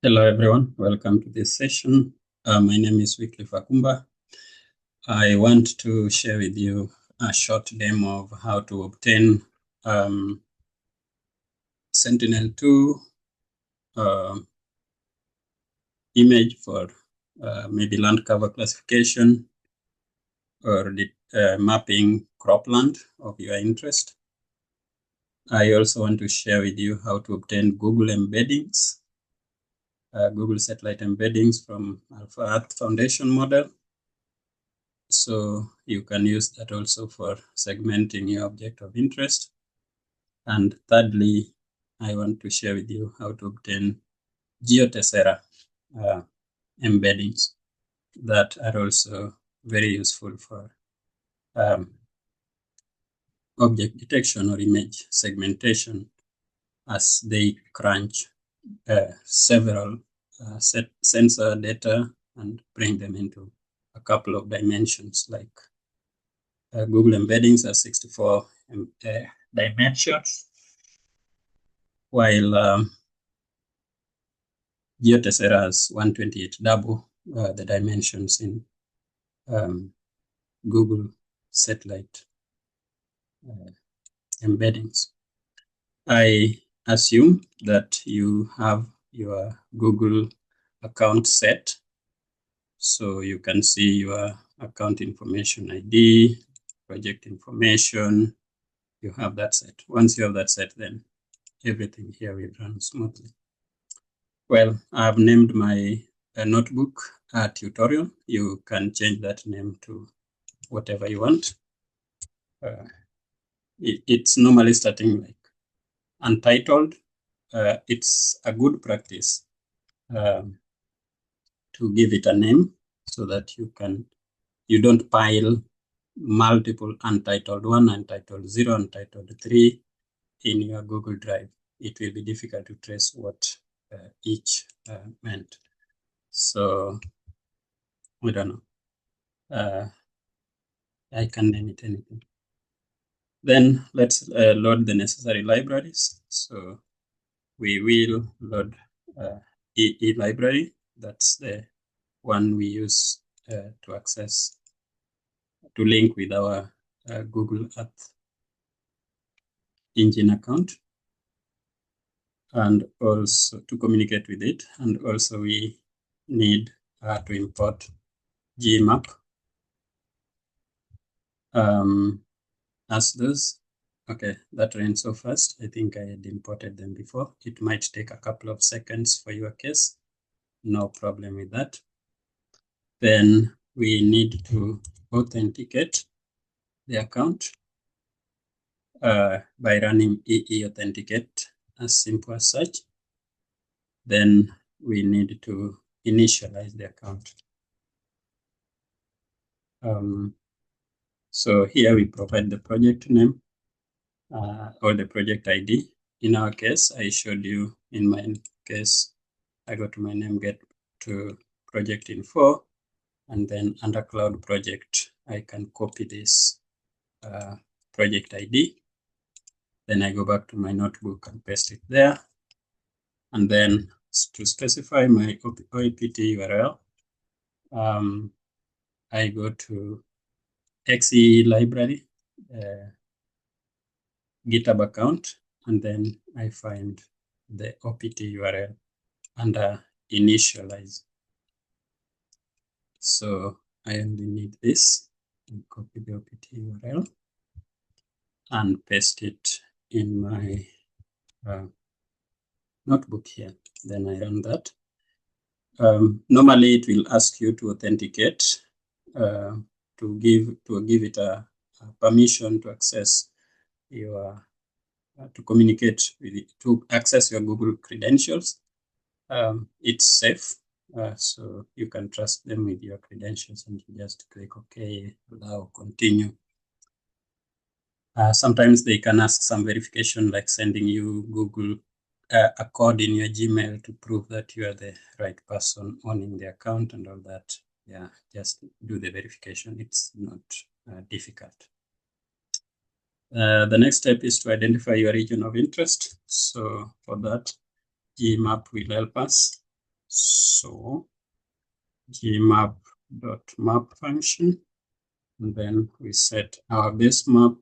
Hello, everyone. Welcome to this session. My name is Wycliffe Akumba. I want to share with you a short demo of how to obtain Sentinel-2 image for maybe land cover classification or the mapping cropland of your interest. I also want to share with you how to obtain Google embeddings, Google satellite embeddings from Alpha Earth Foundation model. So you can use that also for segmenting your object of interest. And thirdly, I want to share with you how to obtain GeoTessera embeddings that are also very useful for object detection or image segmentation, as they crunch several sensor data and bring them into a couple of dimensions, like Google embeddings are 64 dimensions, while GeoTessera has 128, double the dimensions in Google satellite embeddings. I assume that you have your Google account set, so you can see your account information ID, project information. You have that set. Once you have that set, then everything here will run smoothly. Well, I've named my notebook tutorial. You can change that name to whatever you want. It's normally starting like untitled. It's a good practice to give it a name so that you don't pile multiple untitled 1, untitled 0, untitled 3 in your Google Drive. It will be difficult to trace what each meant. So I don't know. I can name it anything. Then let's load the necessary libraries. So we will load EE library. That's the one we use to access, to link with our Google Earth Engine account, and also to communicate with it. And also we need to import Gmap as those. Okay, that ran so fast. I think I had imported them before. It might take a couple of seconds for your case. No problem with that. Then we need to authenticate the account by running EE authenticate, as simple as such. Then we need to initialize the account. So here we provide the project name or the project ID. In our case, I showed you in my case, I go to my name, get to project info, and then under cloud project, I can copy this project ID. Then I go back to my notebook and paste it there. And then to specify my OAPT URL, I go to XE library, GitHub account, and then I find the OPT URL under initialize. So I only need this, and copy the OPT URL and paste it in my notebook here. Then I run that. Normally it will ask you to authenticate, to give it a permission to access your to communicate with it, to access your Google credentials. It's safe, so you can trust them with your credentials, and you just click OK, allow, continue. Sometimes they can ask some verification, like sending you Google a code in your Gmail to prove that you are the right person owning the account and all that. Yeah, just do the verification. It's not difficult. The next step is to identify your region of interest. So for that, Gmap will help us. So gmap.map function, and then we set our base map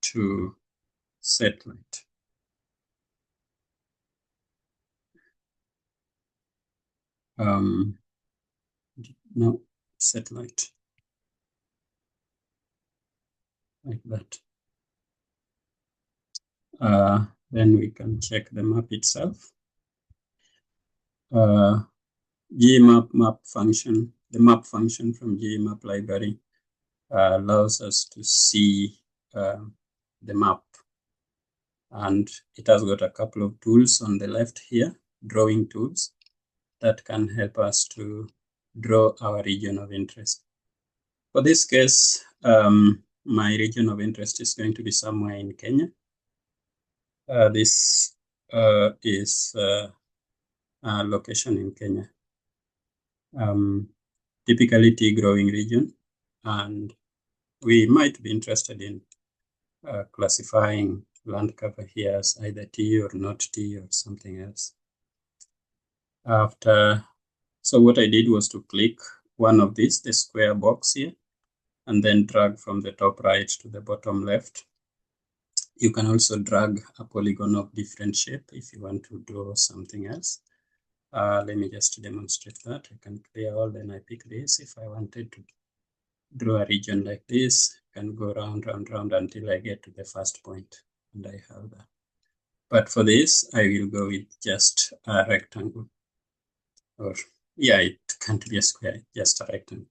to satellite. No, satellite, like that. Then we can check the map itself. Gmap map function, the map function from gmap library allows us to see the map. And it has got a couple of tools on the left here, drawing tools that can help us to draw our region of interest. For this case, my region of interest is going to be somewhere in Kenya. This is a location in Kenya. Typically tea growing region, and we might be interested in classifying land cover here as either tea or not tea or something else. So what I did was to click one of these, the square box here, and then drag from the top right to the bottom left. You can also drag a polygon of different shape if you want to draw something else. Let me just demonstrate that. I can clear all, then I pick this. If I wanted to draw a region like this, I can go round until I get to the first point, and I have that. But for this, I will go with just a rectangle. Or yeah, it can't be a square, just a rectangle.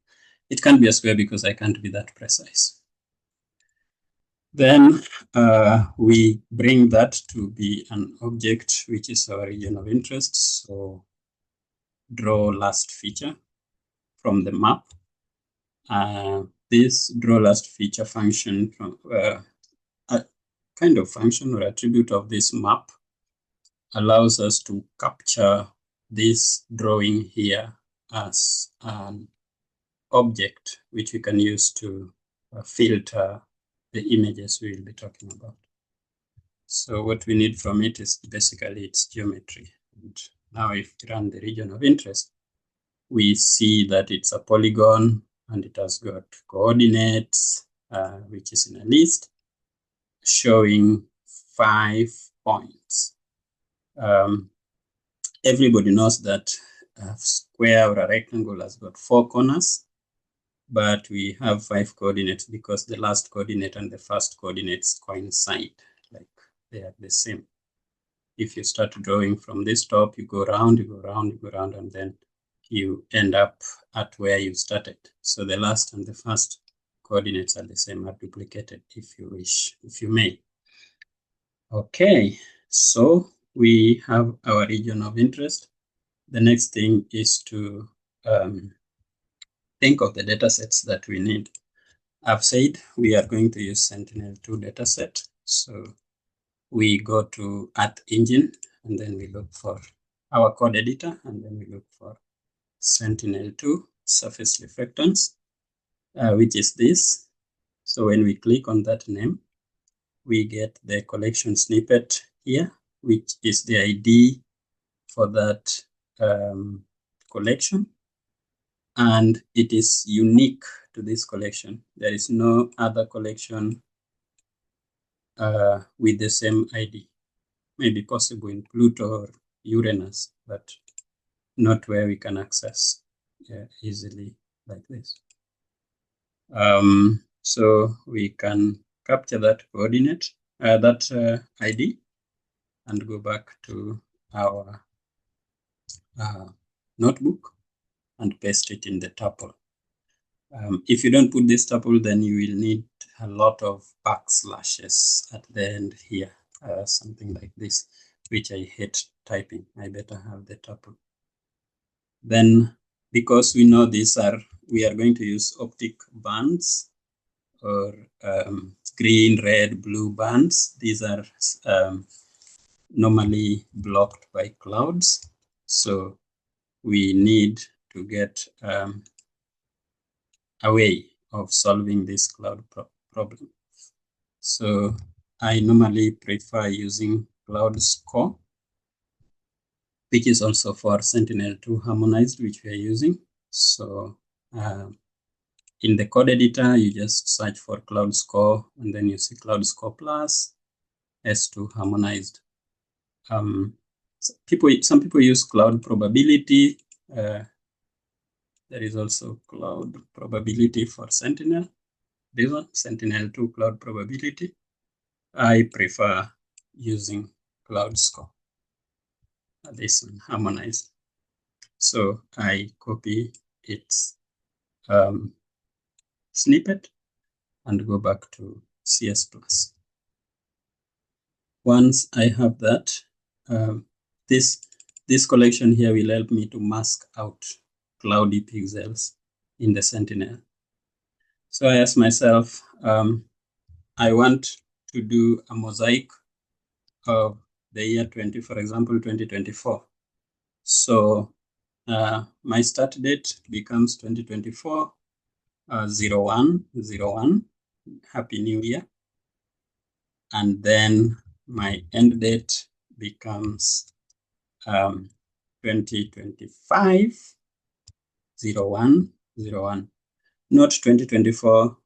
It can't be a square because I can't be that precise. Then we bring that to be an object, which is our region of interest. So draw last feature from the map. This draw last feature function from a kind of function or attribute of this map allows us to capture this drawing here as an object, which we can use to filter the images we will be talking about. So what we need from it is basically its geometry. And now if we run the region of interest, we see that it's a polygon and it has got coordinates, which is in a list, showing 5 points. Everybody knows that a square or a rectangle has got 4 corners, but we have 5 coordinates because the last coordinate and the first coordinates coincide, like they are the same. If you start drawing from this top, you go around, and then you end up at where you started. So the last and the first coordinates are the same, are duplicated if you wish, if you may. Okay, so we have our region of interest. The next thing is to think of the data sets that we need. I've said we are going to use Sentinel-2 dataset. So we go to Earth Engine, and then we look for our code editor, and then we look for Sentinel-2 surface reflectance, which is this. So when we click on that name, we get the collection snippet here, which is the ID for that collection. And it is unique to this collection. There is no other collection with the same ID. Maybe possible in Pluto or Uranus, but not where we can access easily like this. So we can capture that coordinate, that ID, and go back to our notebook and paste it in the tuple. If you don't put this tuple, then you will need a lot of backslashes at the end here, something like this, which I hate typing. I better have the tuple. Then, because we know we are going to use optic bands or green, red, blue bands. These are normally blocked by clouds. So we need to get a way of solving this cloud problem. So I normally prefer using cloud score. which is also for Sentinel-2 harmonized, which we are using. So in the code editor, you just search for Cloud Score, and then you see Cloud Score Plus S2 harmonized. Some people use Cloud Probability. There is also Cloud Probability for Sentinel. This one, Sentinel-2 Cloud Probability. I prefer using Cloud Score. This one, harmonized. So I copy its snippet and go back to CS Plus. Once I have that, this collection here will help me to mask out cloudy pixels in the Sentinel. So I asked myself, I want to do a mosaic of the year 20, for example, 2024. So my start date becomes 2024, 01/01, Happy New Year. And then my end date becomes 2025, 01/01, not 2024,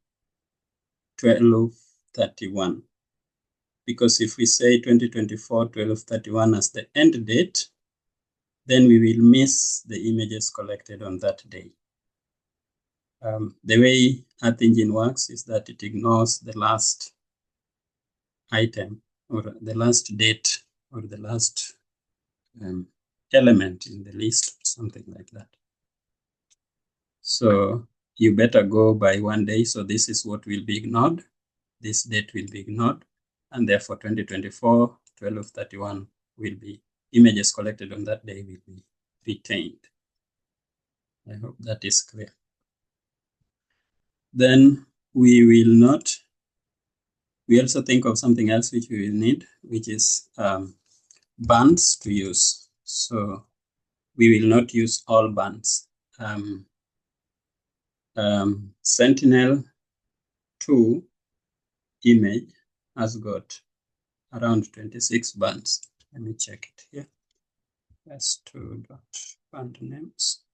12/31. Because if we say 2024, 12/31 as the end date, then we will miss the images collected on that day. The way Earth Engine works is that it ignores the last item or the last date or the last element in the list, or something like that. So you better go by one day. So this is what will be ignored. This date will be ignored. And therefore 2024, 12/31 will be, images collected on that day will be retained. I hope that is clear. Then we will not, we also think of something else which we will need, which is bands to use. So we will not use all bands. Sentinel-2 image has got around 26 bands. Let me check it here. S2.band names.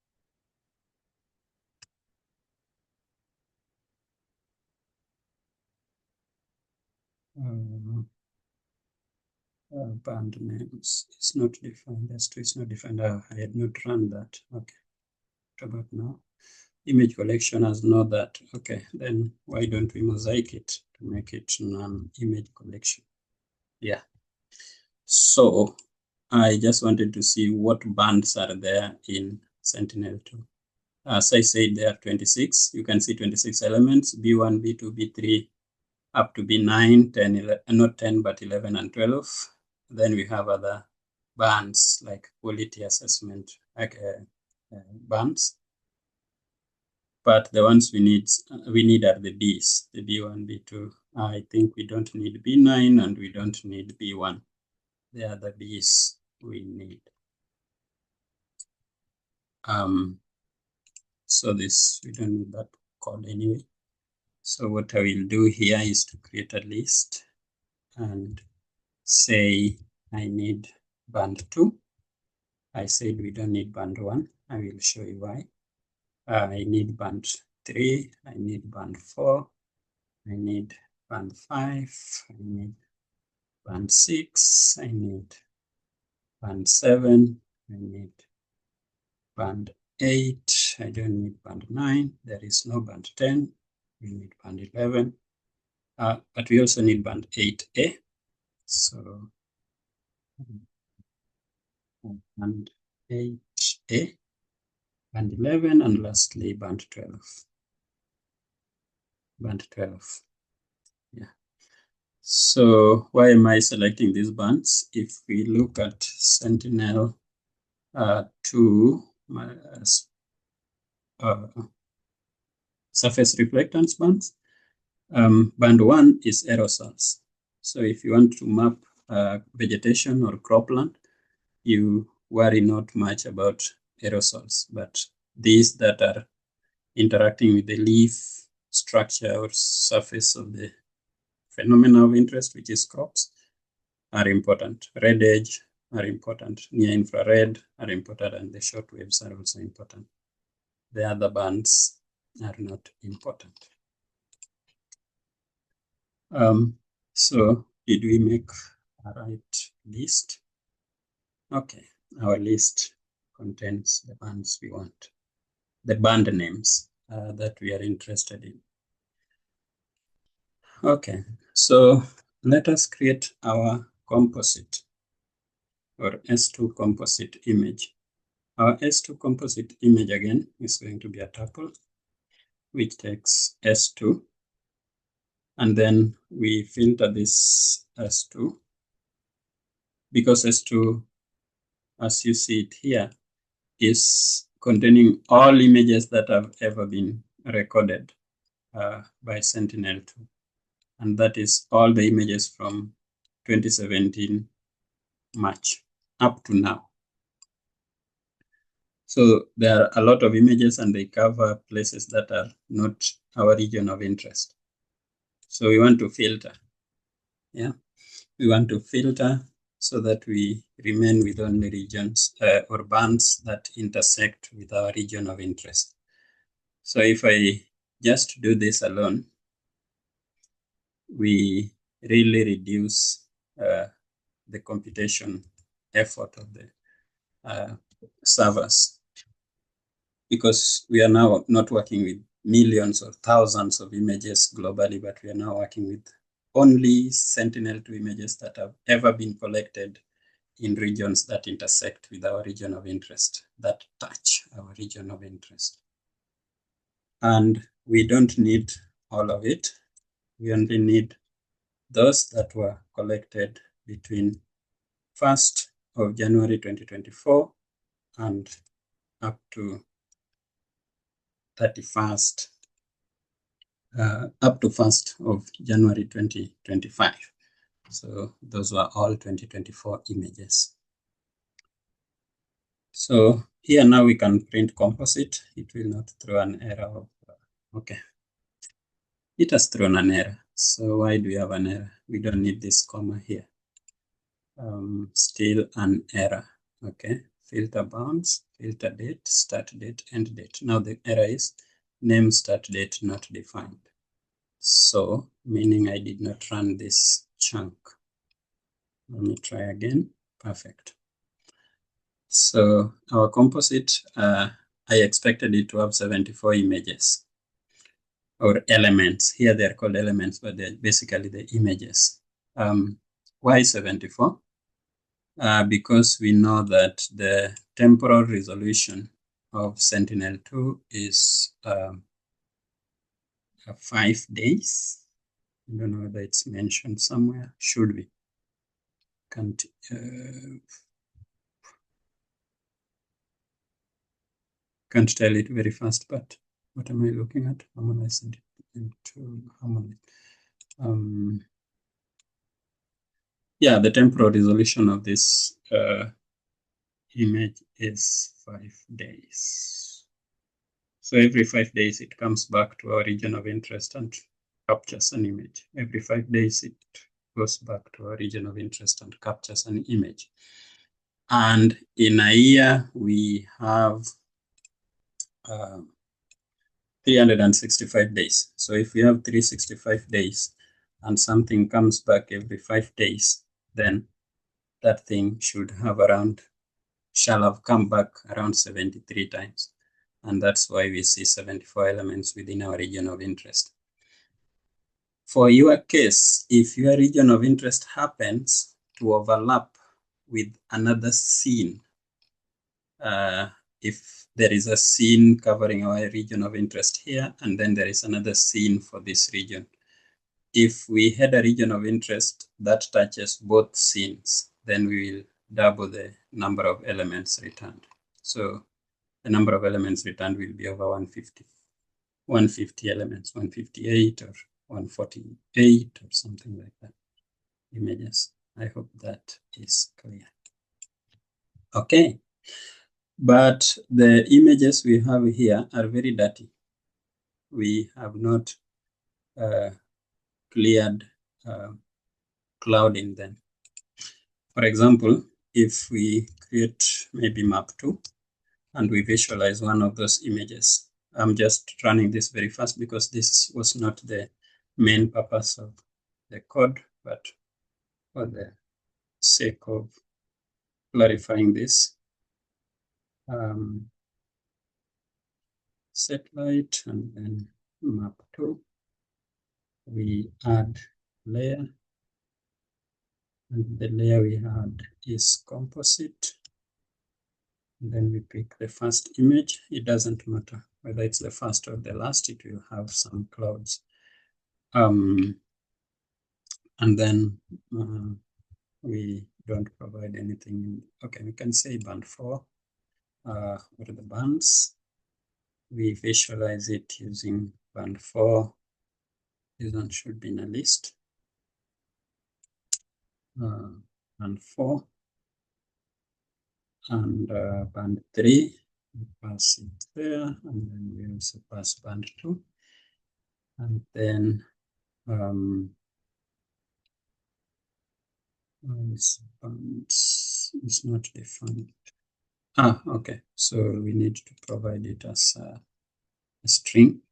Band names is not defined. S2 is not defined. I had not run that. Okay. What about now? Image collection has not that. Okay, then why don't we mosaic it to make it non-image collection? Yeah. So I just wanted to see what bands are there in Sentinel-2. As I said, there are 26. You can see 26 elements, B1, B2, B3, up to B9, 10, 11, not 10, but 11 and 12. Then we have other bands like quality assessment, like bands. But the ones we need are the Bs, the B1, B2. I think we don't need B9 and we don't need B1. They are the Bs we need. So this, we don't need that code anyway. So what I will do here is to create a list and say I need band 2. I said we don't need band 1. I will show you why. I need band 3. I need band 4. I need band 5. I need band 6. I need band 7. I need band 8. I don't need band 9. There is no band 10. We need band 11. But we also need band 8A. So band 8A, band 11, and lastly band 12. Band 12. Yeah. So why am I selecting these bands? If we look at Sentinel-2 surface reflectance bands, band 1 is aerosols. So if you want to map vegetation or cropland, you worry not much about aerosols, but these that are interacting with the leaf structure or surface of the phenomena of interest, which is crops, are important. Red edge, are important. Near infrared are important, and the short waves are also important. The other bands are not important. So did we make a right list? Okay, our list contains the bands we want, the band names that we are interested in. Okay, so let us create our composite or S2 composite image. Our S2 composite image again is going to be a tuple which takes S2, and then we filter this S2 because S2, as you see it here, is containing all images that have ever been recorded by Sentinel-2. And that is all the images from 2017 March up to now. So there are a lot of images and they cover places that are not our region of interest. So we want to filter. Yeah, we want to filter so that we remain with only regions or bands that intersect with our region of interest. So if I just do this alone, we really reduce the computation effort of the servers, because we are now not working with millions or thousands of images globally, but we are now working with only Sentinel-2 images that have ever been collected in regions that intersect with our region of interest, that touch our region of interest. And we don't need all of it. We only need those that were collected between 1st of January 2024 and up to 31st, up to 1st of January 2025. So those were all 2024 images. So here now we can print composite. It will not throw an error of, okay. It has thrown an error. So why do we have an error? We don't need this comma here. Still an error. Okay. Filter bounds, filter date, start date, end date. Now the error is name start date not defined. So meaning I did not run this chunk. Let me try again. Perfect. So our composite, I expected it to have 74 images or elements. Here they're called elements, but they're basically the images. Why 74? Because we know that the temporal resolution of Sentinel-2 is 5 days. I don't know whether it's mentioned somewhere. Should be. Can't tell it very fast, but what am I looking at? Harmonize it into harmonize. Yeah, the temporal resolution of this image is 5 days. So every 5 days, it comes back to our region of interest and captures an image. Every 5 days, it goes back to our region of interest and captures an image. And in a year, we have 365 days. So if we have 365 days and something comes back every 5 days, then that thing shall have come back around 73 times. And that's why we see 74 elements within our region of interest. For your case, if your region of interest happens to overlap with another scene, if there is a scene covering our region of interest here, and then there is another scene for this region. If we had a region of interest that touches both scenes, then we will double the number of elements returned. So the number of elements returned will be over 150. 150 elements, 158 or 148 or something like that. Images. I hope that is clear. Okay. But the images we have here are very dirty. We have not cleared clouding them. For example, if we create maybe map 2 and we visualize one of those images. I'm just running this very fast because this was not the main purpose of the code, but for the sake of clarifying this, satellite and then map 2, we add layer, and the layer we had is composite. And then we pick the first image. It doesn't matter whether it's the first or the last, it will have some clouds. And then we don't provide anything. Okay, we can say band 4. What are the bands? We visualize it using band 4. This one should be in a list. Band 4. And band 3, we pass it there, and then we also pass band 2. And then bands is not defined. Okay, so we need to provide it as a string.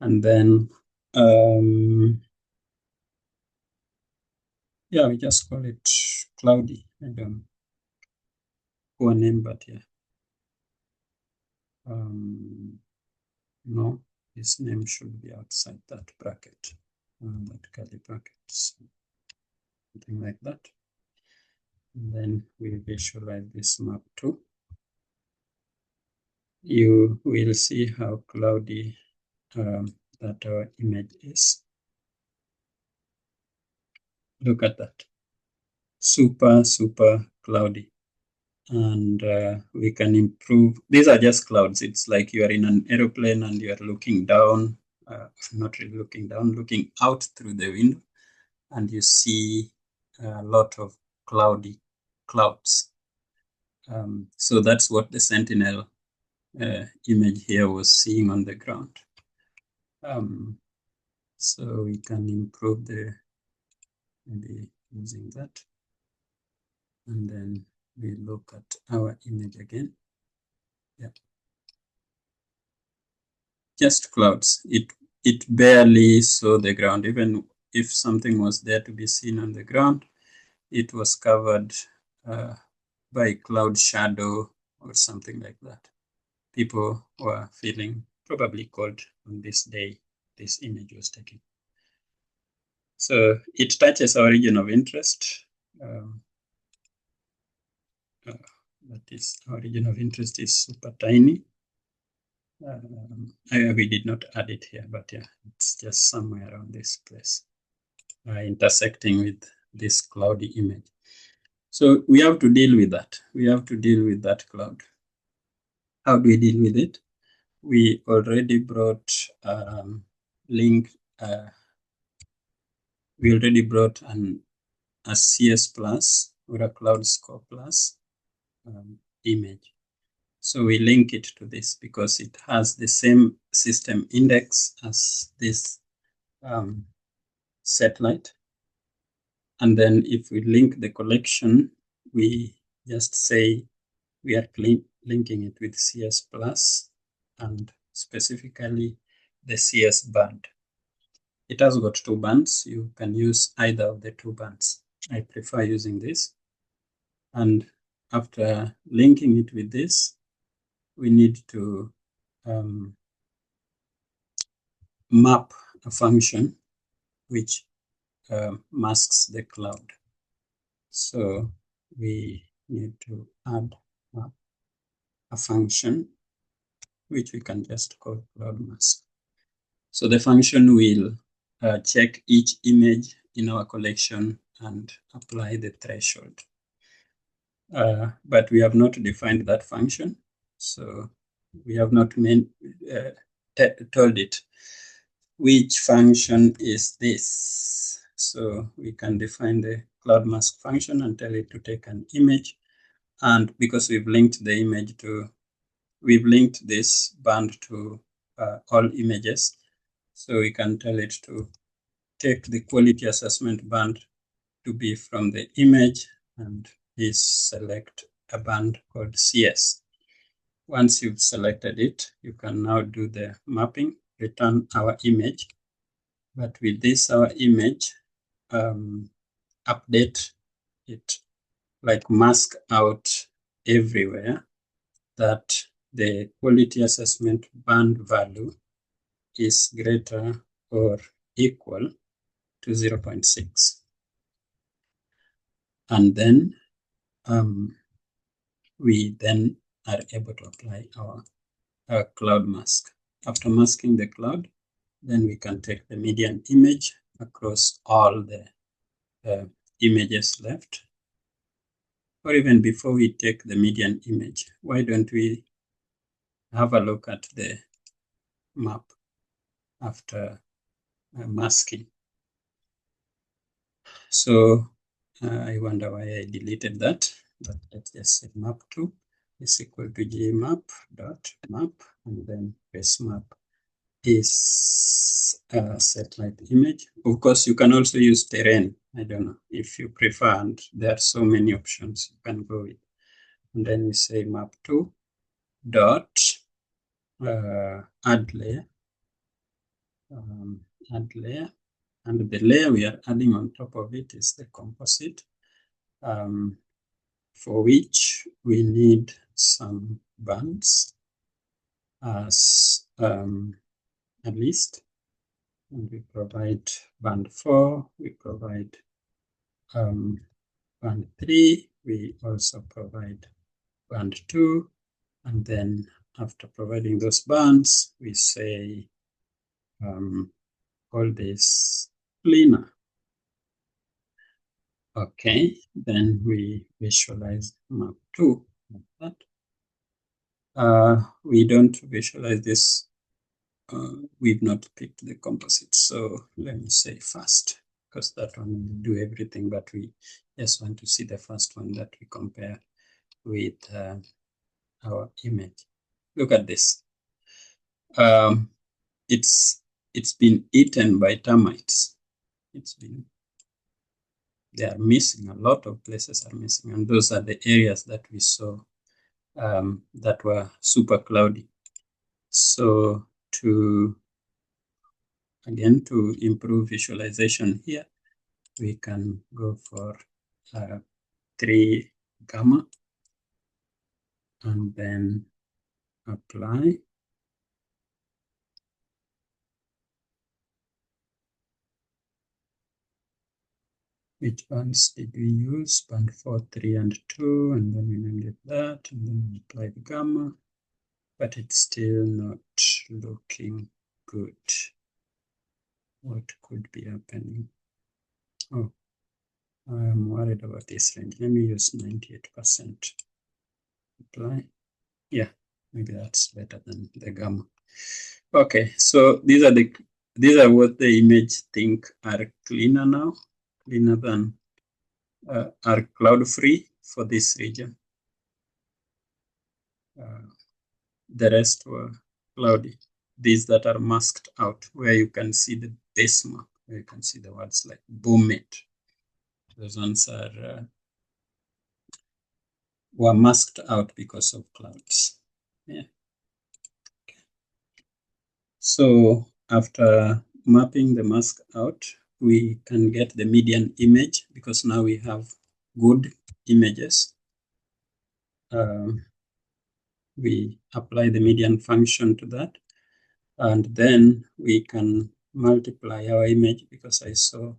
And then yeah, we just call it cloudy. I don't know a name, but yeah. No, this name should be outside that bracket, that curly brackets, something like that. And then we visualize this map 2. You will see how cloudy that our image is. Look at that. Super, super cloudy. And we can improve. These are just clouds. It's like you are in an aeroplane and you are looking down, not really looking down, looking out through the window, and you see a lot of cloudy clouds. So that's what the Sentinel image here was seeing on the ground. So we can improve maybe using that. And then we look at our image again. Yeah. Just clouds. It barely saw the ground. Even if something was there to be seen on the ground, it was covered by cloud shadow or something like that. People were feeling probably cold on this day this image was taken. So it touches our region of interest. That is, our region of interest is super tiny. We did not add it here, but yeah, it's just somewhere around this place, intersecting with this cloudy image. So we have to deal with that. We have to deal with that cloud. How do we deal with it? We already brought link. We already brought a CS plus or a cloud score plus image. So we link it to this because it has the same system index as this satellite. And then if we link the collection, we just say we are linking it with CS plus and specifically the CS band. It has got 2 bands. You can use either of the 2 bands. I prefer using this. And after linking it with this, we need to map a function which masks the cloud. So we need to add a function which we can just call cloud mask. So the function will check each image in our collection and apply the threshold. But we have not defined that function. So we have not told it which function is this. So we can define the cloud mask function and tell it to take an image. And because we've linked the image to, we've linked this band to all images. So we can tell it to take the quality assessment band to be from the image and is select a band called CS. Once you've selected it, you can now do the mapping, return our image. But with this, our image, update it, like mask out everywhere that the quality assessment band value is greater or equal to 0.6. And then we then are able to apply our cloud mask. After masking the cloud, then we can take the median image across all the images left. Or even before we take the median image, why don't we have a look at the map after masking? So I wonder why I deleted that, but let's just say map2 is equal to gmap.map, and then base map is a satellite image. Of course, you can also use terrain. I don't know if you prefer, and there are so many options you can go with. And then we say map2 dot add layer, and the layer we are adding on top of it is the composite, for which we need some bands as at least. And we provide band 4, we provide band 3, we also provide band 2, and then after providing those bands, we say call this cleaner. Okay, then we visualize map 2 like that. We don't visualize this. We've not picked the composite, so let me say first, because that one will do everything, but we just want to see the first one that we compare with our image. Look at this. It's been eaten by termites. They are missing. A lot of places are missing, and those are the areas that we saw that were super cloudy. So to improve visualization here, we can go for 3 gamma and then apply. Which ones did we use? Band 4, 3, and 2, and then we named it that, and then we apply the gamma, but it's still not looking good. What could be happening? Oh, I'm worried about this range. Let me use 98%. Apply. Yeah, maybe that's better than the gamma. Okay, so these are what the image think are cleaner now, cleaner than are cloud free for this region. The rest were cloudy. These that are masked out, where you can see the base mark, where you can see the words like boomit. Those ones were masked out because of clouds. Yeah. Okay. So after mapping the mask out, we can get the median image because now we have good images. We apply the median function to that, and then we can multiply our image because I saw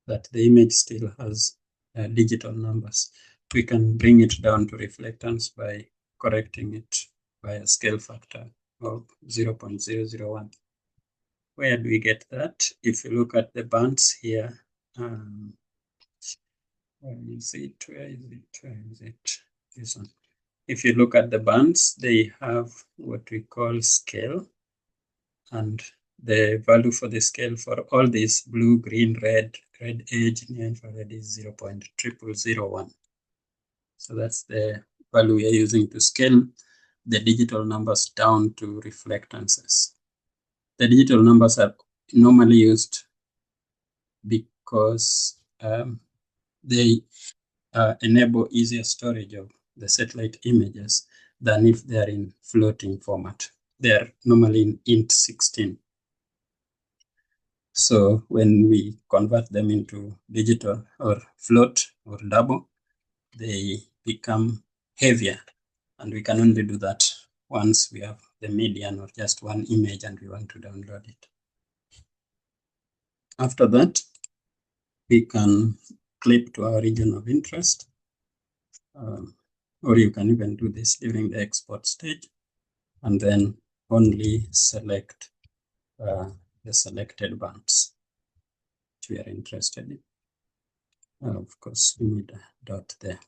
that the image still has digital numbers. We can bring it down to reflectance by correcting it by a scale factor of 0.001. Where do we get that? If you look at the bands here, where is it? This one. If you look at the bands, they have what we call scale, and the value for the scale for all these blue, green, red edge, near infrared is 0.0001. So that's the value we are using to scale the digital numbers down to reflectances. The digital numbers are normally used because they enable easier storage of the satellite images than if they are in floating format. They are normally in int16. So when we convert them into digital or float or double, they become heavier. And we can only do that once we have the median or just one image and we want to download it. After that, we can clip to our region of interest. Or you can even do this during the export stage and then only select the selected bands which we are interested in. Of course, we need a dot there.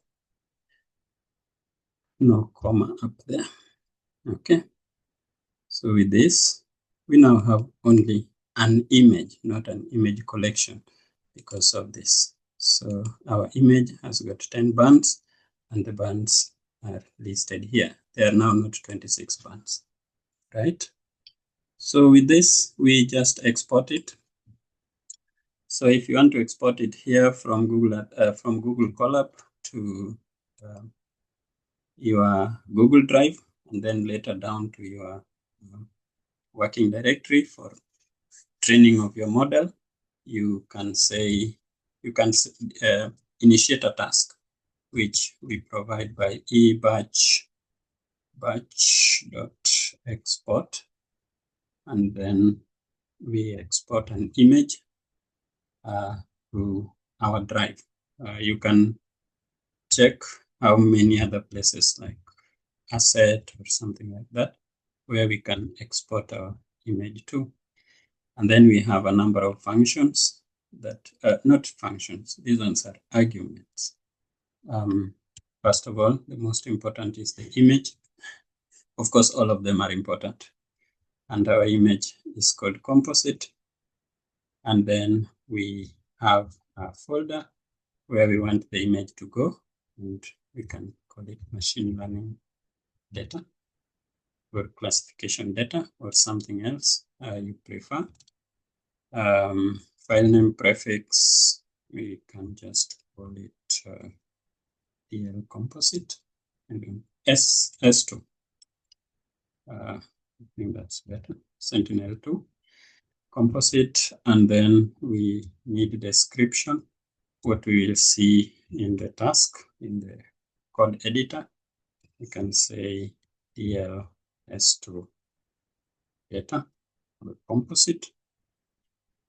No comma up there. Okay. So with this, we now have only an image, not an image collection because of this. So our image has got 10 bands and the bands are listed here. They are now not 26 bands, right? So with this, we just export it. So if you want to export it here from Google Colab to your Google Drive, and then later down to your working directory for training of your model, you can say, you can initiate a task, which we provide by batch.export, and then we export an image to our drive. You can check how many other places like asset or something like that, where we can export our image to. And then we have a number of functions that, not functions, these ones are arguments. First of all, the most important is the image. Of course, all of them are important. And our image is called composite. And then we have a folder where we want the image to go. And we can call it machine learning data or classification data or something else you prefer. File name prefix, we can just call it DL composite, and then S2. I think that's better. Sentinel2 composite, and then we need a description, what we will see in the task in the code editor. We can say DL S2 data or composite,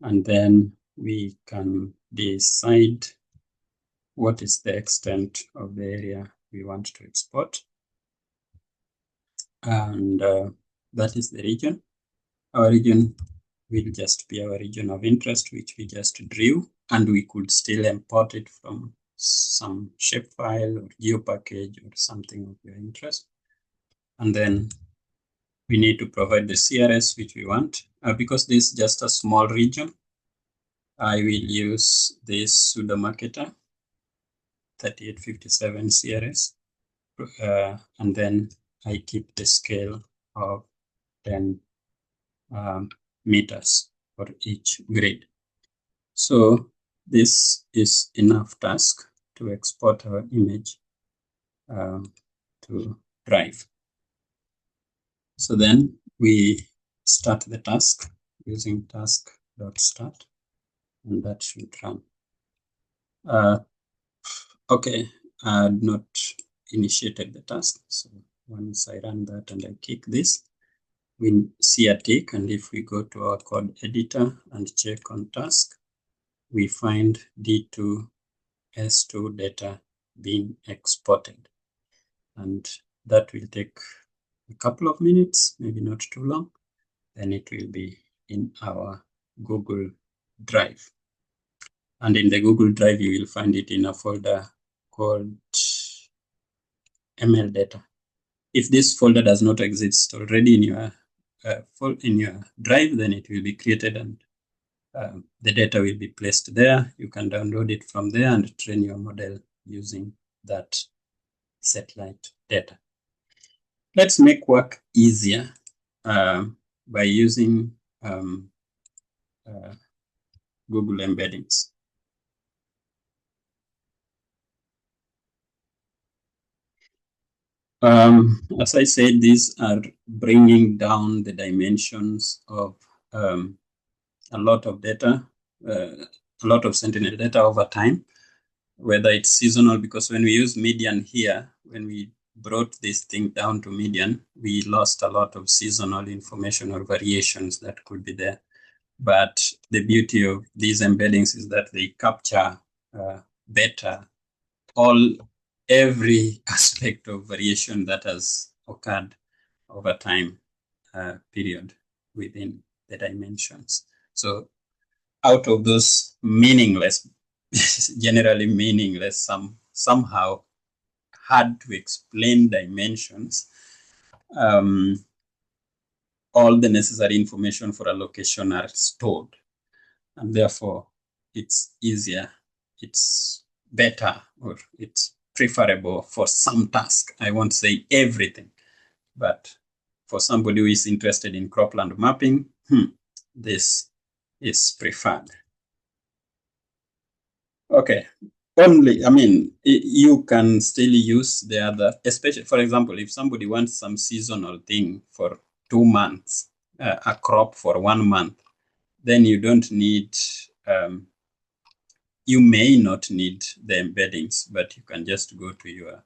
and then we can decide what is the extent of the area we want to export. And that is the region. Our region will just be our region of interest, which we just drew, and we could still import it from some shapefile or geopackage or something of your interest. And then we need to provide the CRS which we want. Because this is just a small region, I will use this pseudo-marketer 3857 CRS. And then I keep the scale of 10 meters for each grid. So this is enough task to export our image to Drive. So then we start the task using task.start, and that should run. Okay, I had not initiated the task. So once I run that and I kick this, we see a tick, and if we go to our code editor and check on task, we find D2 S2 data being exported. And that will take a couple of minutes, maybe not too long. Then it will be in our Google Drive. And in the Google Drive, you will find it in a folder called ML data. If this folder does not exist already in your drive, then it will be created and the data will be placed there. You can download it from there and train your model using that satellite data. Let's make work easier by using Google Embeddings. As I said, these are bringing down the dimensions of a lot of data, a lot of Sentinel data over time, whether it's seasonal, because when we use median here, when we brought this thing down to median, we lost a lot of seasonal information or variations that could be there. But the beauty of these embeddings is that they capture better every aspect of variation that has occurred over time period within the dimensions. So out of those meaningless, generally meaningless, somehow hard to explain dimensions, all the necessary information for allocation are stored. And therefore, it's easier, it's better, or it's preferable for some task. I won't say everything, but for somebody who is interested in cropland mapping, this is preferred. Okay. You can still use the other, especially, for example, if somebody wants some seasonal thing for 2 months, a crop for 1 month, then you don't need, you may not need the embeddings, but you can just go to your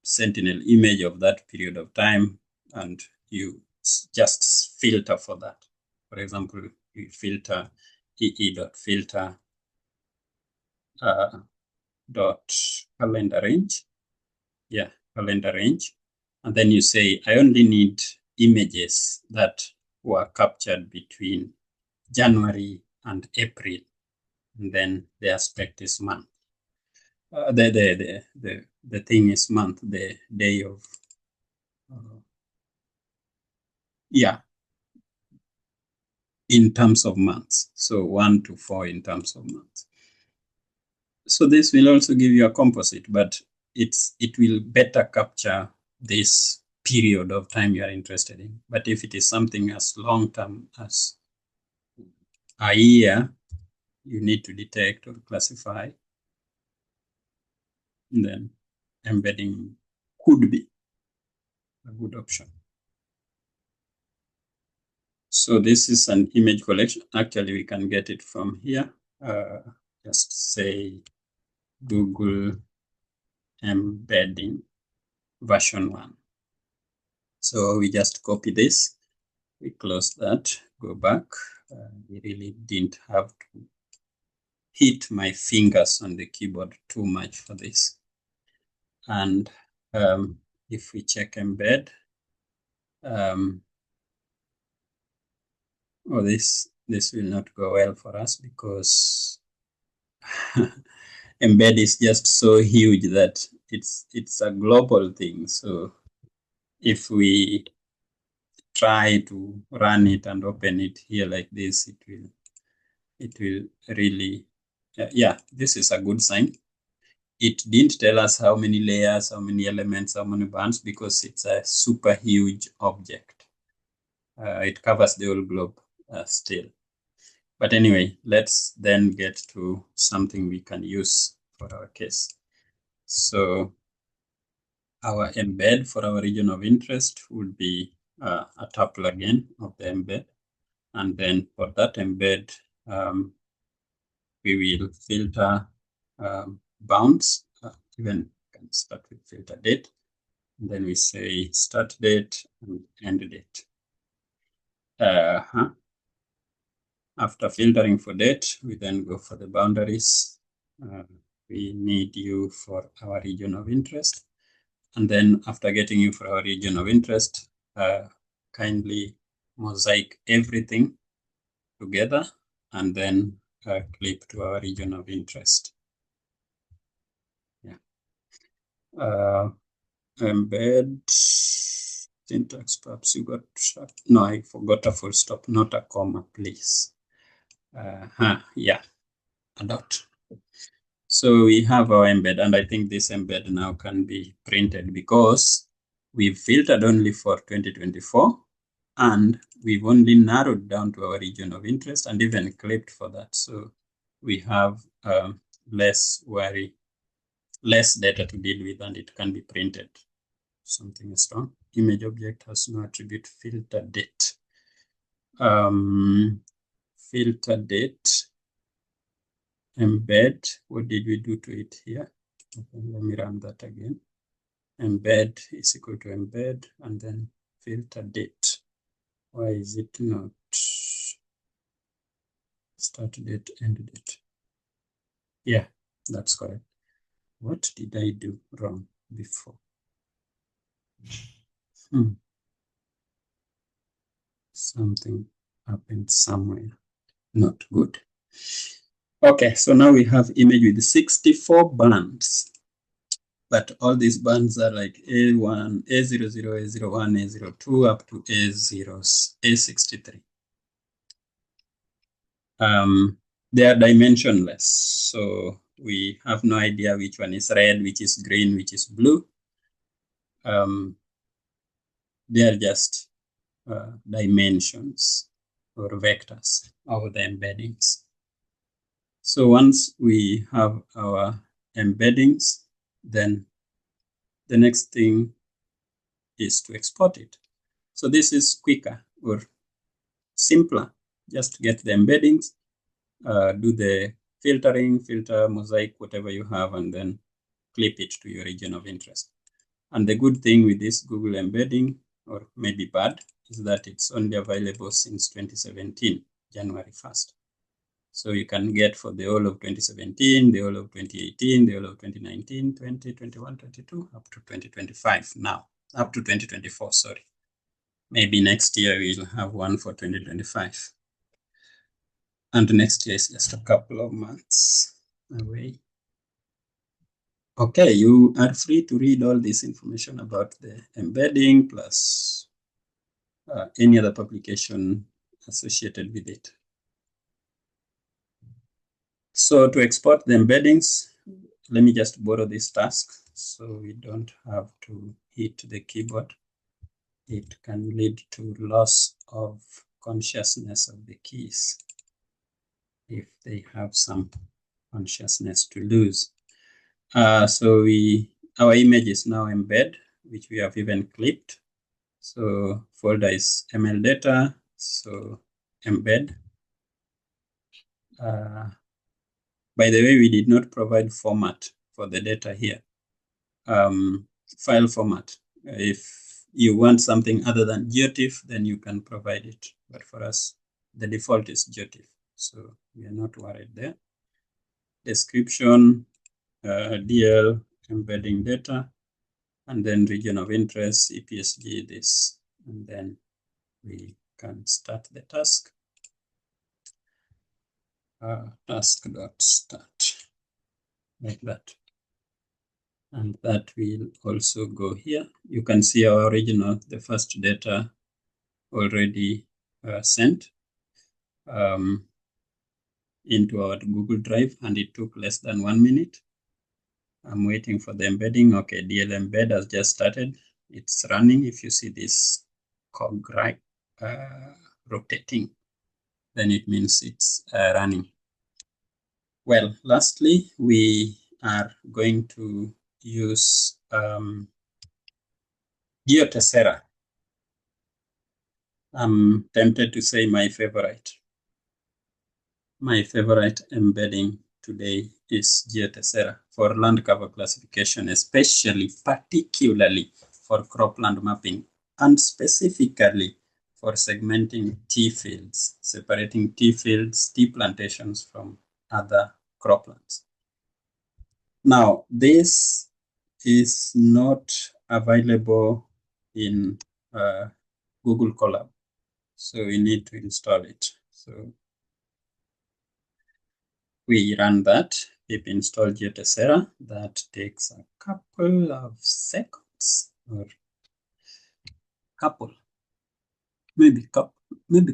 Sentinel image of that period of time, and you just filter for that. For example, you filter ee.filter dot calendar range. Yeah, calendar range. And then you say, I only need images that were captured between January and April. And then the aspect is month. The thing is month, the day of, in terms of months. So 1 to 4 in terms of months. So this will also give you a composite, but it will better capture this period of time you are interested in. But if it is something as long-term as a year, you need to detect or classify, then embedding could be a good option. So this is an image collection. Actually, we can get it from here. Just say Google embedding version 1. So we just copy this, we close that, go back. We really didn't have to hit my fingers on the keyboard too much for this. And if we check embed, this will not go well for us because embed is just so huge that it's a global thing. So if we try to run it and open it here like this, it will really, this is a good sign. It didn't tell us how many layers, how many elements, how many bands, because it's a super huge object. It covers the whole globe still. But anyway, let's then get to something we can use for our case. So our embed for our region of interest would be a tuple again of the embed. And then for that embed, we will filter bounds. Even can start with filter date. And then we say start date and end date. After filtering for date, we then go for the boundaries. We need you for our region of interest. And then after getting you for our region of interest, kindly mosaic everything together and then clip to our region of interest. Embed syntax, perhaps you got, no, I forgot a full stop, not a comma, please. A dot. So we have our embed, and I think this embed now can be printed because we've filtered only for 2024, and we've only narrowed down to our region of interest and even clipped for that. So we have less data to deal with, and it can be printed something is wrong. Image object has no attribute filter date. Filter date, embed. What did we do to it here? Okay, let me run that again. Embed is equal to embed and then filter date. Why is it not start date, end date? Yeah, that's correct. What did I do wrong before? Something happened somewhere. Not good. Okay, so now we have image with 64 bands. But all these bands are like A1, A00, A01, A02 up to A63. They are dimensionless. So we have no idea which one is red, which is green, which is blue. They are just dimensions or vectors of the embeddings. So once we have our embeddings, then the next thing is to export it. So this is quicker or simpler. Just get the embeddings, do the filtering, filter, mosaic, whatever you have, and then clip it to your region of interest. And the good thing with this Google embedding, or maybe bad, is that it's only available since 2017, January 1st. So you can get for the whole of 2017, the whole of 2018, the whole of 2019, 20, 21, 22, up to 2025 now, up to 2024, sorry. Maybe next year we'll have one for 2025. And next year is just a couple of months away. Okay, you are free to read all this information about the embedding plus any other publication associated with it. So to export the embeddings, let me just borrow this task so we don't have to hit the keyboard. It can lead to loss of consciousness of the keys if they have some consciousness to lose. So our image is now embed, which we have even clipped. So folder is ML data, so embed. By the way, we did not provide format for the data here. File format. If you want something other than GeoTiff, then you can provide it. But for us, the default is GeoTiff, so we are not worried there. Description, DL, embedding data, and then region of interest, EPSG, this, and then we can start the task. Task.start, like that. And that will also go here. You can see our original, the first data already sent into our Google Drive, and it took less than 1 minute. I'm waiting for the embedding. Okay, DL embed has just started. It's running. If you see this cog rotating, then it means it's running. Well, lastly, we are going to use GeoTessera. I'm tempted to say my favorite. My favorite embedding today is GeoTessera for land cover classification, particularly for cropland mapping, and specifically for segmenting tea fields, separating tea fields, tea plantations from other croplands. Now, this is not available in Google Colab, so we need to install it. So we run that, pip install GeoTessera. That takes a couple of seconds, or maybe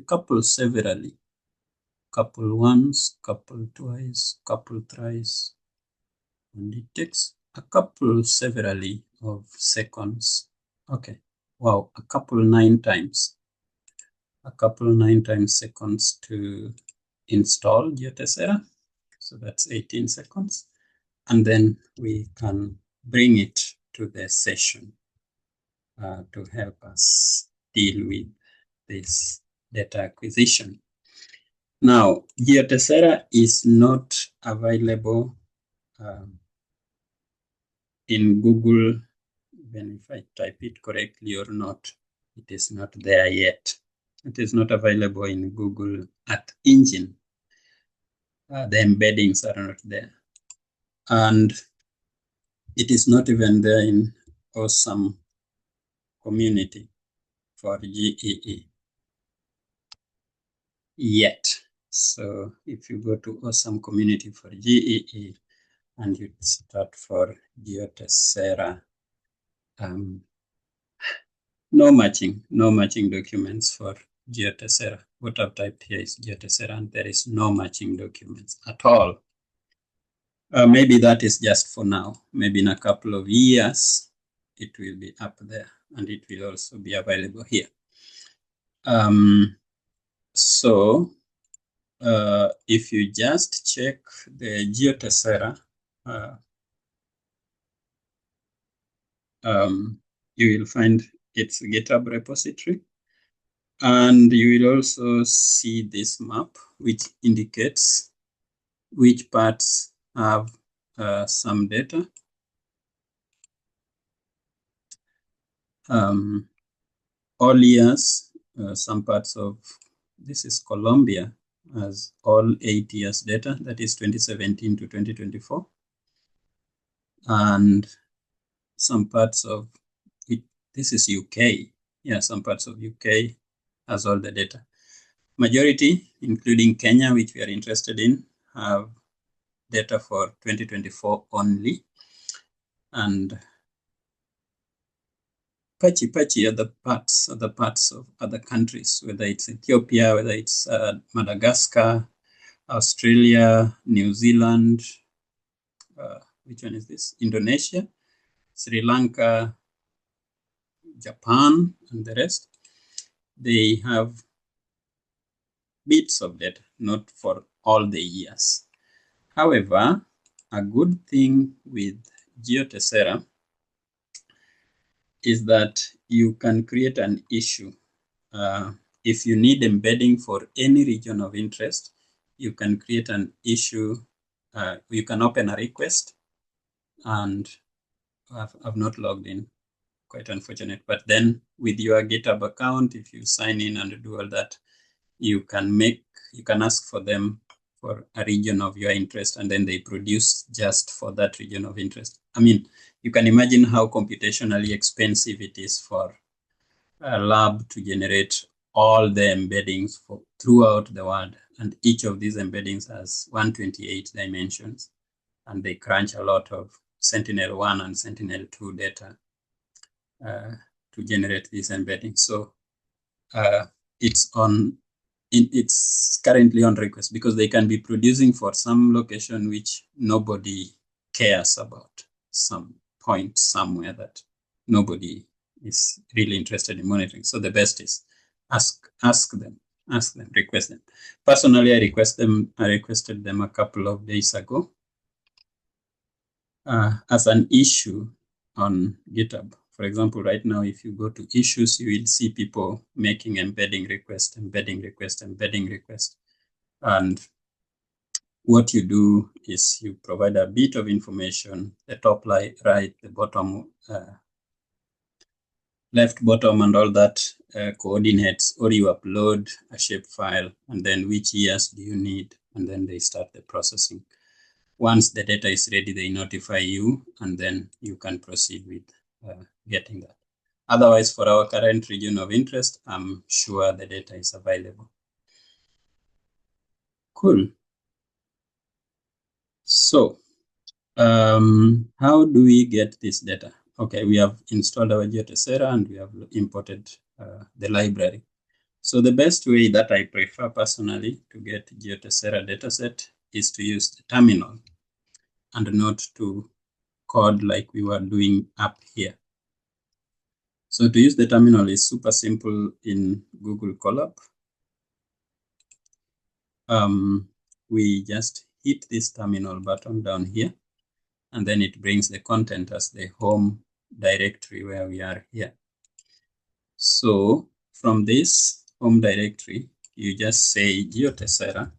couple severally. Couple once, couple twice, couple thrice. And it takes a couple severally of seconds. Okay, wow, a couple 9 times. A couple 9 times seconds to install GeoTessera. So that's 18 seconds. And then we can bring it to the session. to help us deal with this data acquisition. Now, GeoTessera is not available in Google. Even if I type it correctly or not, it is not there yet. It is not available in Google Earth Engine. The embeddings are not there. And it is not even there in Awesome Community for GEE yet. So if you go to Awesome Community for GEE and you start for GeoTessera, no matching documents for GeoTessera. What I've typed here is GeoTessera, and there is no matching documents at all. Maybe that is just for now. Maybe in a couple of years, it will be up there, and it will also be available here. So if you just check the GeoTessera, you will find its GitHub repository. And you will also see this map, which indicates which parts have some data. All years, some parts of, this is Colombia, has all 8 years data, that is 2017 to 2024. And some parts of it, this is UK. Yeah, some parts of UK has all the data. Majority, including Kenya, which we are interested in, have data for 2024 only. And patchy other parts of other countries, whether it's Ethiopia, whether it's Madagascar, Australia, New Zealand, which one is this? Indonesia, Sri Lanka, Japan, and the rest. They have bits of data, not for all the years. However, a good thing with GeoTessera is that you can create an issue. If you need embedding for any region of interest, you can create an issue. You can open a request, and I've not logged in, quite unfortunate. But then with your GitHub account, if you sign in and do all that, you can ask for them for a region of your interest, and then they produce just for that region of interest. I mean, you can imagine how computationally expensive it is for a lab to generate all the embeddings throughout the world. And each of these embeddings has 128 dimensions, and they crunch a lot of Sentinel-1 and Sentinel-2 data to generate these embeddings. So it's currently on request because they can be producing for some location which nobody cares about, some point somewhere that nobody is really interested in monitoring. So the best is ask them, request them. Personally, I requested them a couple of days ago as an issue on GitHub. For example, right now, if you go to issues, you will see people making embedding request. And what you do is you provide a bit of information, the top right, the bottom, left, bottom, and all that coordinates, or you upload a shapefile, and then which years do you need, and then they start the processing. Once the data is ready, they notify you, and then you can proceed with getting that. Otherwise, for our current region of interest, I'm sure the data is available. Cool. So, how do we get this data? Okay, we have installed our GeoTessera and we have imported the library. So the best way that I prefer personally to get GeoTessera dataset is to use the terminal and not to code like we were doing up here. So to use the terminal is super simple in Google Colab. We just hit this terminal button down here, and then it brings the content as the home directory where we are here. So from this home directory, you just say GeoTessera,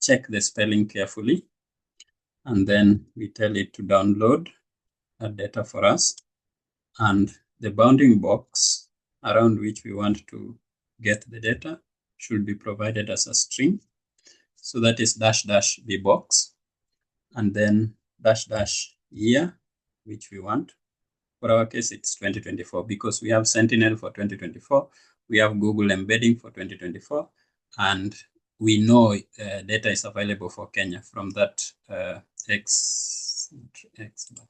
check the spelling carefully, and then we tell it to download that data for us. And the bounding box around which we want to get the data should be provided as a string. So that is -- bbox, and then -- year, which we want. For our case, it's 2024 because we have Sentinel for 2024. We have Google embedding for 2024. And we know data is available for Kenya from that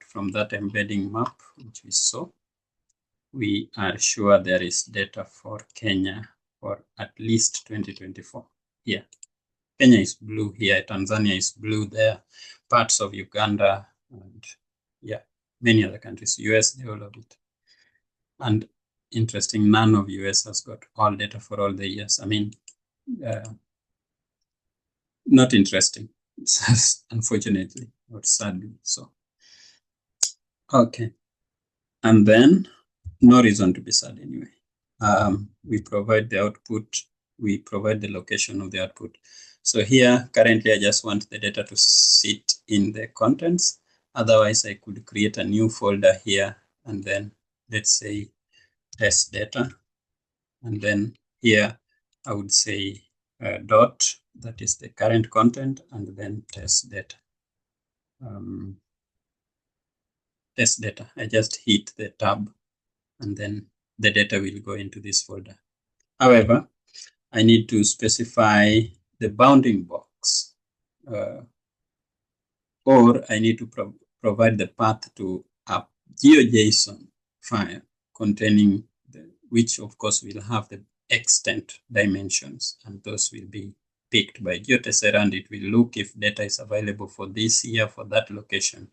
from that embedding map, which we saw. We are sure there is data for Kenya for at least 2024. Yeah. Kenya is blue here, Tanzania is blue there, parts of Uganda, and yeah, many other countries, US, they all have it. And interesting, none of US has got all data for all the years. I mean, not interesting, unfortunately, or sadly so. Okay, and then no reason to be sad anyway. We provide the output, we provide the location of the output. So here, currently, I just want the data to sit in the contents. Otherwise, I could create a new folder here, and then let's say test data. And then here, I would say dot, that is the current content, and then test data. Test data, I just hit the tab, and then the data will go into this folder. However, I need to specify the bounding box, or I need to provide the path to a GeoJSON file containing which of course will have the extent dimensions, and those will be picked by GeoTessera, and it will look if data is available for this year for that location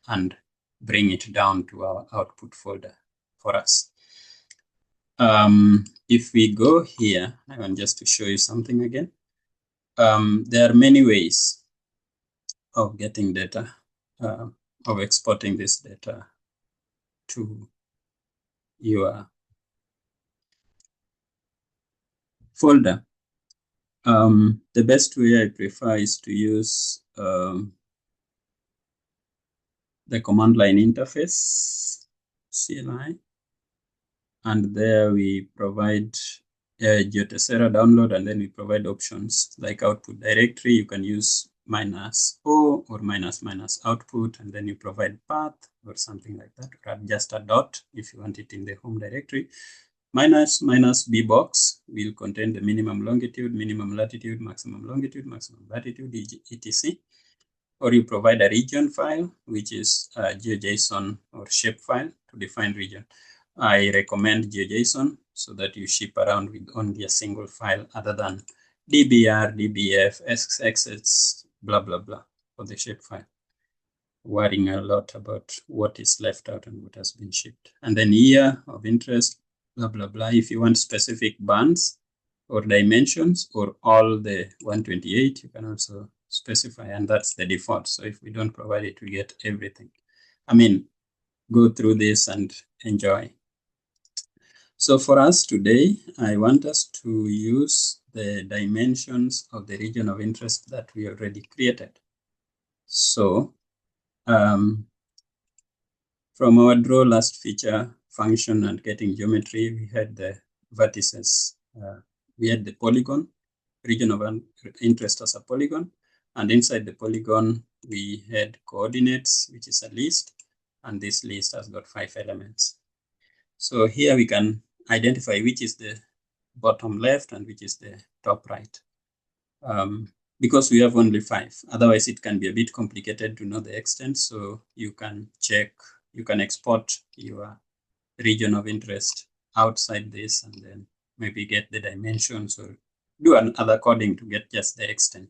and bring it down to our output folder for us. If we go here, I want just to show you something again. There are many ways of getting data, of exporting this data to your folder. The best way I prefer is to use the command line interface, CLI, and there we provide GeoTessera download, and then we provide options like output directory. You can use -o or -- output, and then you provide path or something like that, or just a dot if you want it in the home directory. -- bbox will contain the minimum longitude, minimum latitude, maximum longitude, maximum latitude, etc. Or you provide a region file, which is a GeoJSON or shape file to define region. I recommend GeoJSON so that you ship around with only a single file other than DBR, DBF, XXX, blah, blah, blah for the shape file. Worrying a lot about what is left out and what has been shipped. And then year of interest, blah, blah, blah. If you want specific bands or dimensions or all the 128, you can also specify, and that's the default. So if we don't provide it, we get everything. I mean, go through this and enjoy. So for us today, I want us to use the dimensions of the region of interest that we already created. So from our draw last feature function and getting geometry, we had the vertices. We had the polygon, region of interest as a polygon. And inside the polygon, we had coordinates, which is a list. And this list has got 5 elements. So here we can identify which is the bottom left and which is the top right. Because we have only 5. Otherwise, it can be a bit complicated to know the extent. So you can check, you can export your region of interest outside this and then maybe get the dimensions or do another coding to get just the extent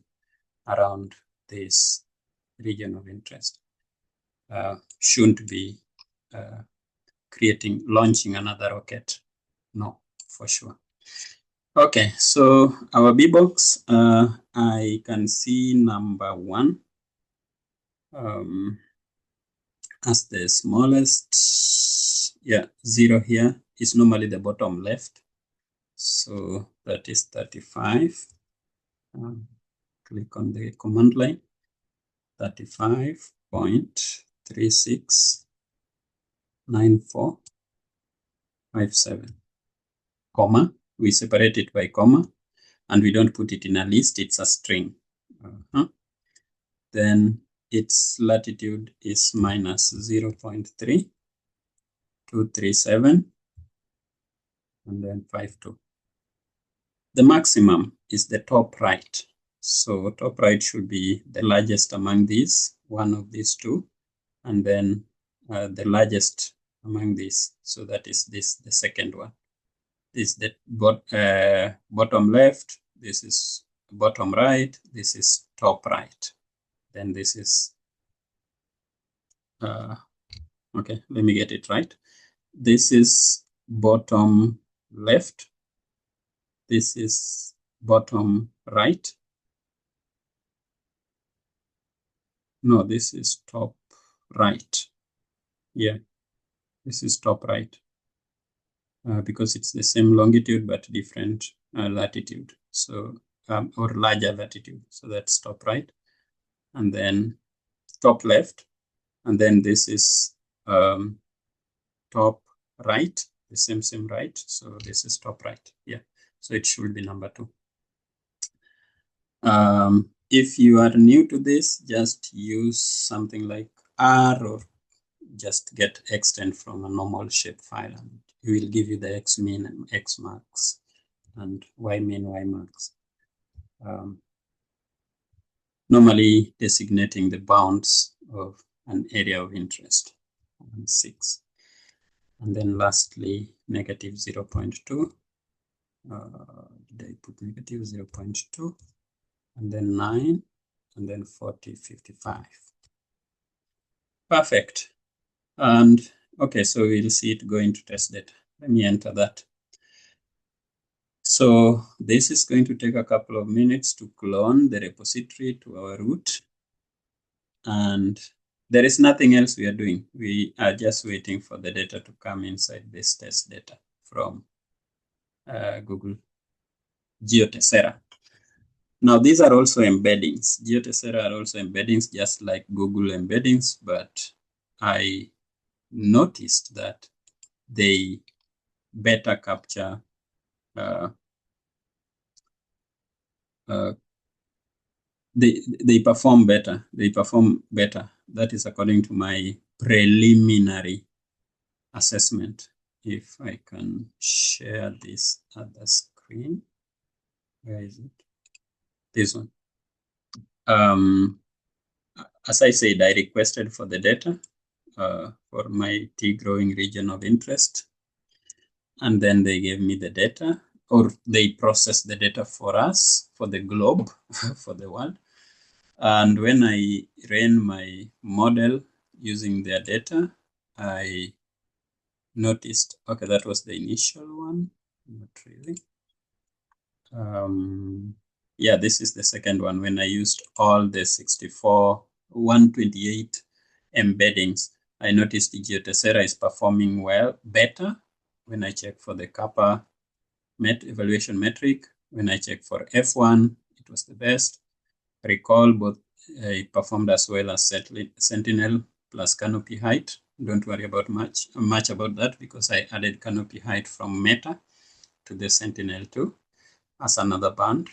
around this region of interest. Shouldn't be launching another rocket. No, for sure. Okay, so our bbox, I can see number 1 as the smallest. yeah, 0 here is normally the bottom left. So that is 35. Click on the command line, 35.369457, comma. We separate it by comma, and we don't put it in a list. It's a string. Then its latitude is minus 0.3237, and then 52. The maximum is the top right. So top right should be the largest among these, one of these two, and then the largest among these. So that is this, the second one. This is the bottom left, this is bottom right, this is top right. Then this is, okay, let me get it right. This is bottom left, this is bottom right. No, this is top right. Yeah, this is top right. Because it's the same longitude but different latitude. So, or larger latitude. So that's top right. And then top left. And then this is top right, the same right. So this is top right. Yeah. So it should be number 2. If you are new to this, just use something like R, or just get extent from a normal shape file, and it will give you the X min and X max and Y min, Y max. Normally designating the bounds of an area of interest, 6. And then lastly, negative 0.2. Did I put negative 0.2? And then 9, and then 40, 55. Perfect. And okay, so we'll see it going to test data. Let me enter that. So this is going to take a couple of minutes to clone the repository to our root. And there is nothing else we are doing. We are just waiting for the data to come inside this test data from Google GeoTessera. Now, these are also embeddings. GeoTessera are also embeddings, just like Google embeddings, but I noticed that they better capture they perform better. They perform better. That is according to my preliminary assessment. If I can share this other screen. Where is it? This one. As I said, I requested for the data for my tea growing region of interest. And then they gave me the data, or they processed the data for us, for the globe, for the world. And when I ran my model using their data, I noticed, okay, that was the initial one. Not really. Yeah, this is the second one, when I used all the 128 embeddings. I noticed the GeoTessera is performing better when I check for the kappa evaluation metric. When I check for F1, it was the best. Recall both it performed as well as Sentinel plus canopy height. Don't worry about much about that, because I added canopy height from Meta to the Sentinel 2 as another band.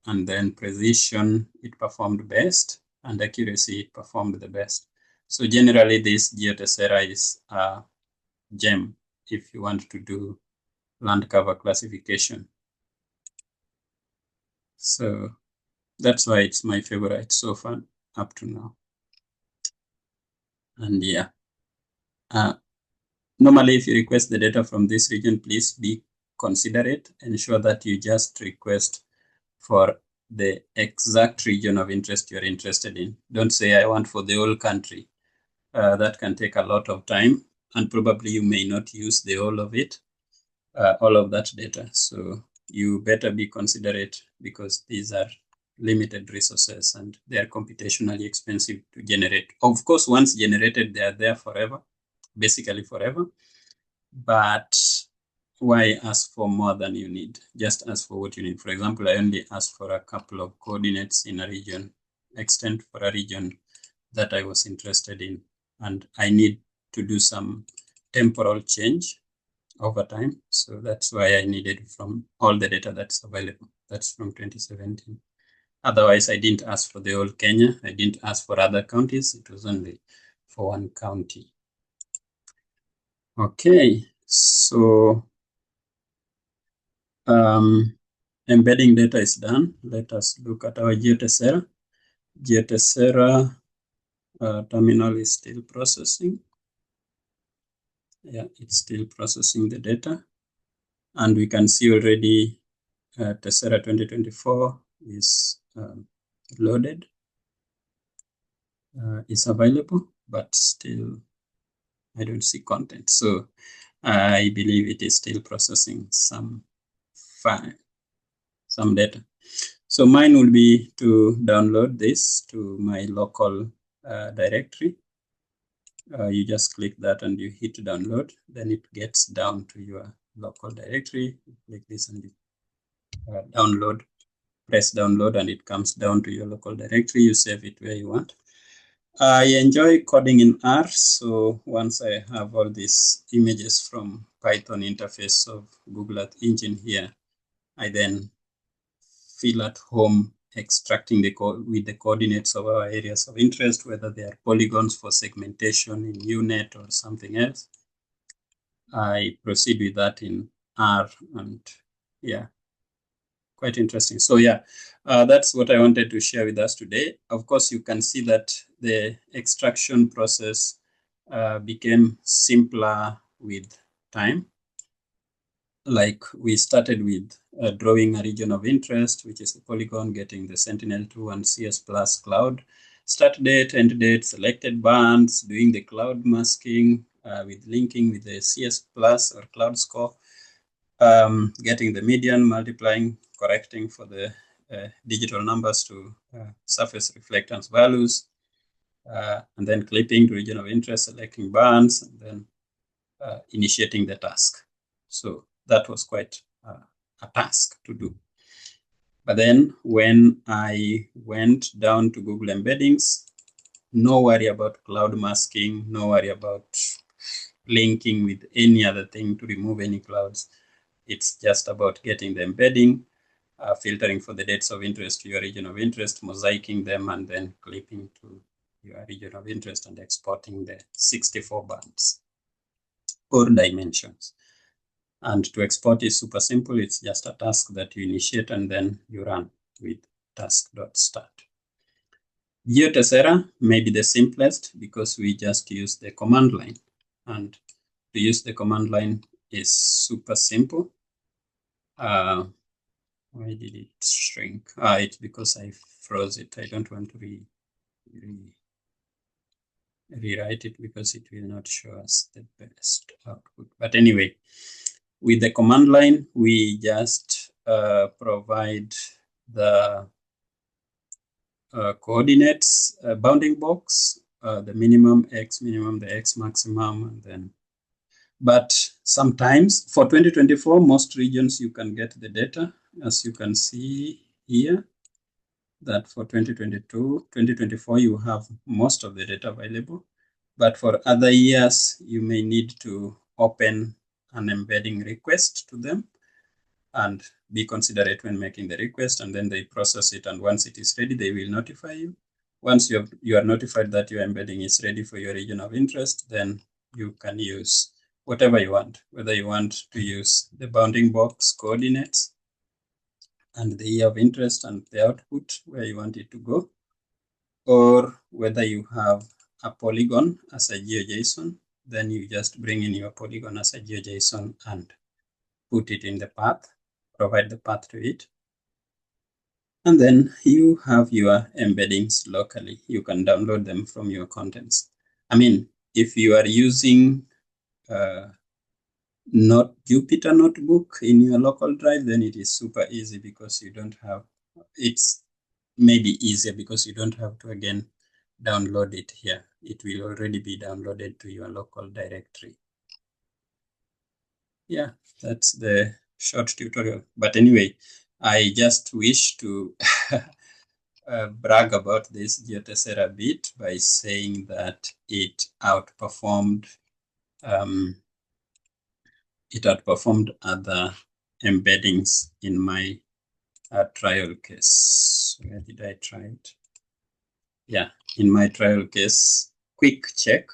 And then precision, it performed best, and accuracy, it performed the best. So generally, this GeoTessera is a gem if you want to do land cover classification. So that's why it's my favorite so far up to now. And yeah, normally if you request the data from this region, please be considerate. Ensure that you just request for the exact region of interest you're interested in. Don't say, I want for the whole country. That can take a lot of time, and probably you may not use the whole of it, all of that data. So you better be considerate, because these are limited resources and they are computationally expensive to generate. Of course, once generated, they are there forever, basically forever. But why ask for more than you need? Just ask for what you need. For example, I only asked for a couple of coordinates in a region, extent for a region that I was interested in, and I need to do some temporal change over time. So that's why I needed from all the data that's available. That's from 2017. Otherwise, I didn't ask for the whole Kenya. I didn't ask for other counties. It was only for one county. Okay, so embedding data is done. Let us look at our GeoTessera. GeoTessera terminal is still processing. Yeah, it's still processing the data. And we can see already Tessera 2024 is loaded, is available, but still I don't see content. So I believe it is still processing some file, some data. So mine will be to download this to my local directory. You just click that and you hit download, then it gets down to your local directory. You click this and you download, press download, and it comes down to your local directory. You save it where you want. I enjoy coding in R, so once I have all these images from Python interface of Google Earth Engine here, I then feel at home extracting with the coordinates of our areas of interest, whether they are polygons for segmentation in UNet or something else. I proceed with that in R, and yeah, quite interesting. So yeah, that's what I wanted to share with us today. Of course, you can see that the extraction process became simpler with time. Like we started with drawing a region of interest, which is the polygon, getting the Sentinel-2 and CS Plus cloud, start date, end date, selected bands, doing the cloud masking with linking with the CS Plus or cloud score, getting the median, multiplying, correcting for the digital numbers to surface reflectance values, and then clipping to region of interest, selecting bands, and then initiating the task. So that was quite a task to do. But then when I went down to Google Embeddings, no worry about cloud masking, no worry about linking with any other thing to remove any clouds. It's just about getting the embedding, filtering for the dates of interest to your region of interest, mosaicing them, and then clipping to your region of interest and exporting the 64 bands or dimensions. And to export is super simple. It's just a task that you initiate and then you run with task.start. GeoTessera may be the simplest because we just use the command line. And to use the command line is super simple. Why did it shrink? It's because I froze it. I don't want to rewrite it because it will not show us the best output. But anyway, with the command line, we just provide the coordinates bounding box, the minimum, the X maximum, and then. But sometimes for 2024, most regions you can get the data, as you can see here, that for 2022, 2024, you have most of the data available. But for other years, you may need to open an embedding request to them and be considerate when making the request, and then they process it. And once it is ready, they will notify you. Once you are notified that your embedding is ready for your region of interest, then you can use whatever you want, whether you want to use the bounding box coordinates and the year of interest and the output where you want it to go, or whether you have a polygon as a GeoJSON, then you just bring in your polygon as a GeoJSON and put it in the path, provide the path to it. And then you have your embeddings locally. You can download them from your contents. I mean, if you are using not Jupyter Notebook in your local drive, then it is super easy because you don't have, it's maybe easier because you don't have to again download it here. It will already be downloaded to your local directory. yeah, that's the short tutorial. But anyway, I just wish to brag about this GeoTessera bit by saying that it outperformed other embeddings in my trial case. Where did I try it? Yeah, in my trial case, quick check,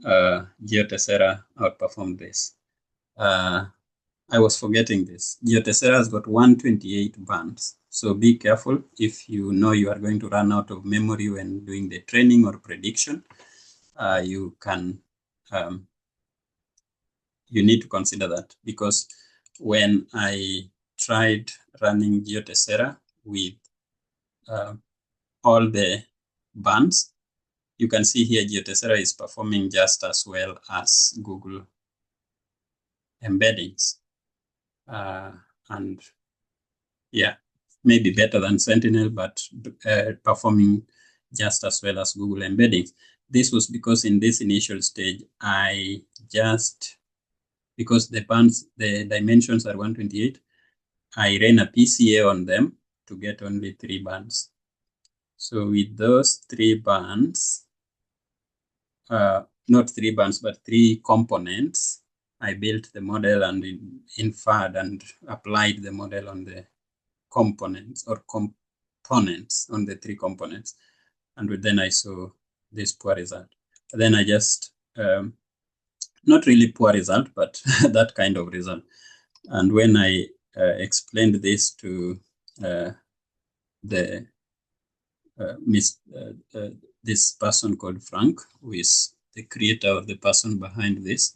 GeoTessera outperformed this. I was forgetting this. GeoTessera has got 128 bands. So be careful if you know you are going to run out of memory when doing the training or prediction. You need to consider that, because when I tried running GeoTessera with all the bands, you can see here GeoTessera is performing just as well as Google Embeddings. And yeah, maybe better than Sentinel, but performing just as well as Google Embeddings. This was because in this initial stage, because the dimensions are 128, I ran a PCA on them to get only 3 bands. So with those 3 bands, not 3 bands, but 3 components, I built the model and inferred and applied the model on the components or components on the 3 components. And then I saw this poor result. Then I just, not really poor result, but that kind of result. And when I explained this to this person called Frank, who is the creator or the person behind this,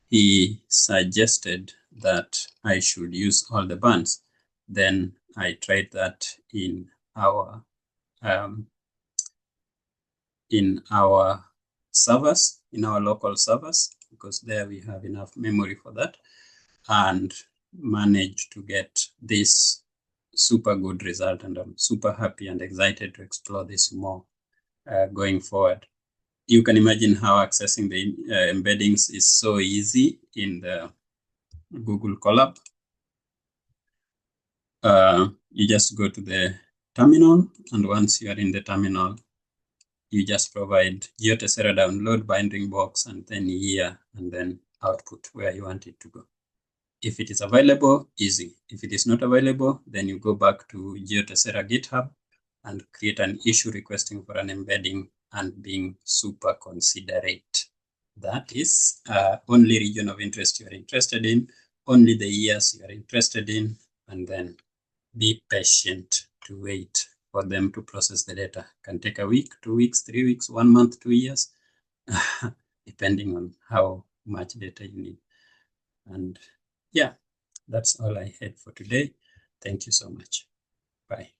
he suggested that I should use all the bands. Then I tried that in our servers, in our local servers, because there we have enough memory for that, and managed to get this super good result. And I'm super happy and excited to explore this more going forward. You can imagine how accessing the embeddings is so easy in the Google Colab. You just go to the terminal, and once you are in the terminal, you just provide GeoTessera download binding box and then year and then output where you want it to go. If it is available, easy. If it is not available, then you go back to GeoTessera GitHub and create an issue requesting for an embedding and being super considerate. That is only region of interest you are interested in, only the years you are interested in, and then be patient to wait for them to process the data. It can take a week, 2 weeks, 3 weeks, 1 month, 2 years, depending on how much data you need. And yeah, that's all I had for today. Thank you so much. Bye.